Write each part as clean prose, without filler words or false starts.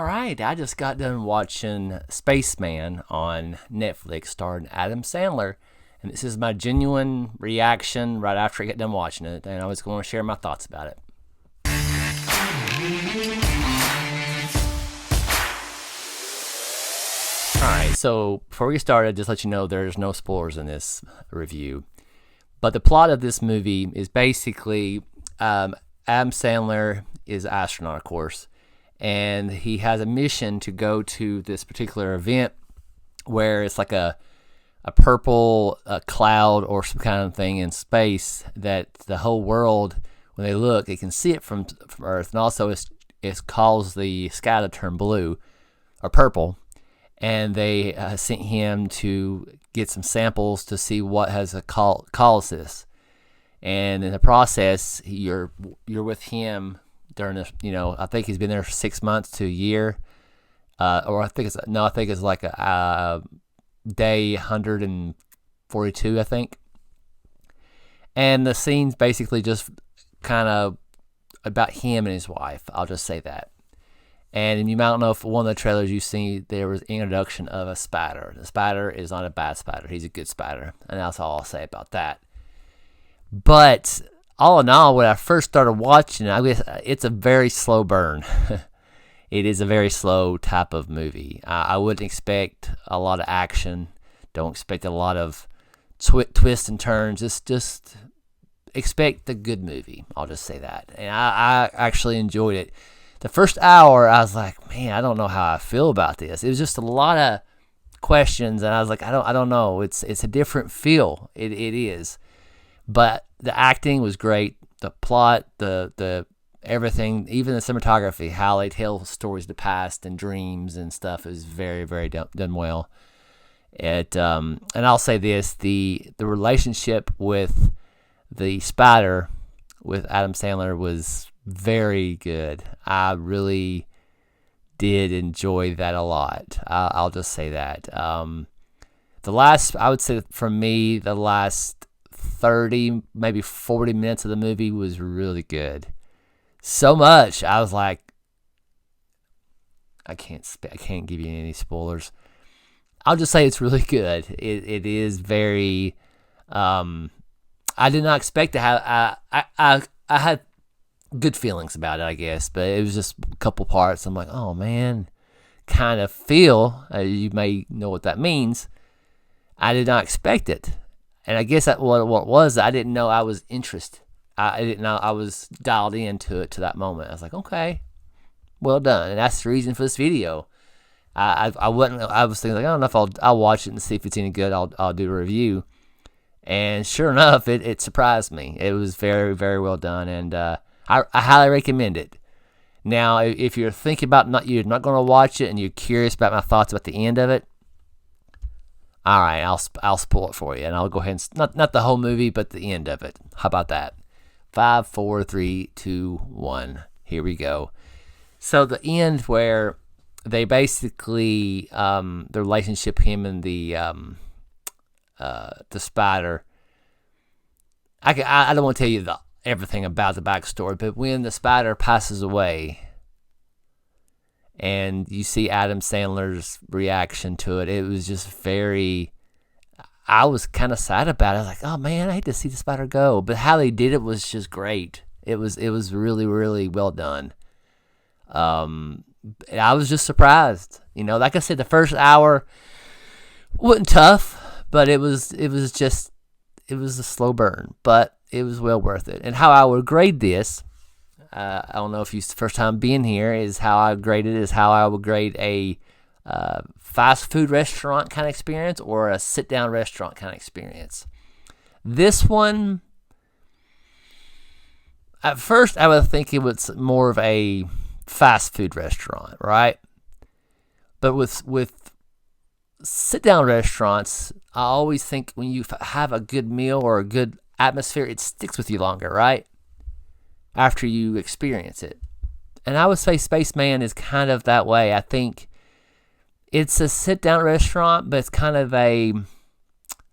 All right, I just got done watching Spaceman on Netflix starring Adam Sandler. And this is my genuine reaction right after I get done watching it. And I was going to share my thoughts about it. All right, so before we get started, just let you know there's no spoilers in this review. But the plot of this movie is basically Adam Sandler is an astronaut, of course, and he has a mission to go to this particular event where it's like a purple cloud or some kind of thing in space that the whole world, when they look, they can see it from Earth, and also it's caused the sky to turn blue or purple. And they sent him to get some samples to see what has caused this. And in the process, you're with him during this. I think he's been there for 6 months to a year, or I think it's like a day 142, I think. And the scene's basically just kind of about him and his wife. I'll just say that. And you might know if one of the trailers you see, there was introduction of a spider. The spider is not a bad spider. He's a good spider. And that's all I'll say about that. But all in all, when I first started watching it, I guess it's a very slow burn. It is a very slow type of movie. I wouldn't expect a lot of action. Don't expect a lot of twists and turns. Just expect a good movie. I'll just say that. And I actually enjoyed it. The first hour, I was like, man, I don't know how I feel about this. It was just a lot of questions, and I was like, I don't know. It's a different feel. It is, but the acting was great. The plot, the everything, even the cinematography, how they tell stories of the past and dreams and stuff is very, very done well. And I'll say this: the relationship with the spider with Adam Sandler was very good. I really did enjoy that a lot. I'll just say that. I would say for me, the last 30, maybe 40 minutes of the movie was really good. So much, I was like, I can't give you any spoilers. I'll just say it's really good. It is very. I did not expect to have. I had good feelings about it, I guess, but it was just a couple parts. I'm like, oh man, kind of feel. You may know what that means. I did not expect it, and I guess what it was, I didn't know I was interested. I didn't know I was dialed into it to that moment. I was like, okay, well done, and that's the reason for this video. I was thinking like, I don't know if I'll watch it and see if it's any good. I'll do a review, and sure enough, it surprised me. It was very, very well done, and I highly recommend it. Now, if you're thinking about you're not going to watch it and you're curious about my thoughts about the end of it, all right, I'll spoil it for you, and I'll go ahead and not the whole movie, but the end of it. How about that? 5, 4, 3, 2, 1. Here we go. So the end where they basically the relationship, him and the spider. I don't want to tell you everything about the backstory, but when the spider passes away and you see Adam Sandler's reaction to it, it was just I was kind of sad about it. I was like, oh man, I hate to see the spider go, but how they did it was just great. It was really, really well done. I was just surprised. Like I said, the first hour wasn't tough, but it was a slow burn, but it was well worth it. And how I would grade this, I don't know if it's the first time being here, is how I would grade a fast food restaurant kind of experience or a sit-down restaurant kind of experience. This one, at first I would think it was more of a fast food restaurant, right? But with sit-down restaurants, I always think when you have a good meal or a good atmosphere, it sticks with you longer, right? After you experience it. And I would say Spaceman is kind of that way. I think it's a sit-down restaurant, but it's kind of a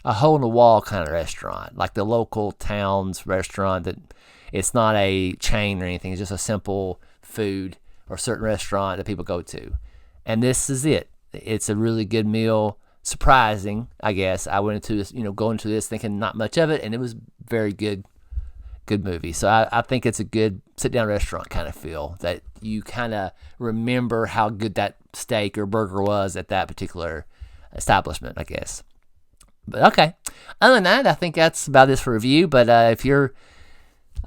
hole-in-the-wall kind of restaurant, like the local town's restaurant. That it's not a chain or anything. It's just a simple food, or a certain restaurant that people go to. And this is it. It's a really good meal. Surprising, I guess. I went into this, going into this thinking not much of it, and it was very good movie. So I think it's a good sit-down restaurant kind of feel that you kind of remember how good that steak or burger was at that particular establishment, I guess. But okay. Other than that, I think that's about this for review. But I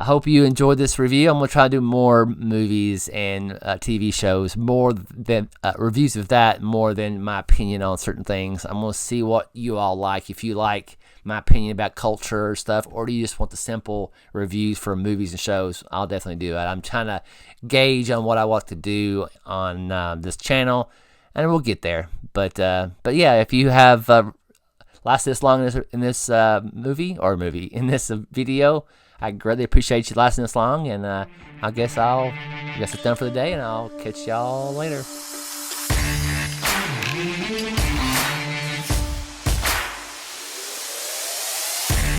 hope you enjoyed this review. I'm going to try to do more movies and TV shows, more than reviews of that, more than my opinion on certain things. I'm going to see what you all like. If you like my opinion about culture or stuff, or do you just want the simple reviews for movies and shows, I'll definitely do it. I'm trying to gauge on what I want to do on this channel, and we'll get there. But yeah, if you have lasted this long in this in this video, I greatly appreciate you lasting this long, and I guess it's done for the day, and I'll catch y'all later.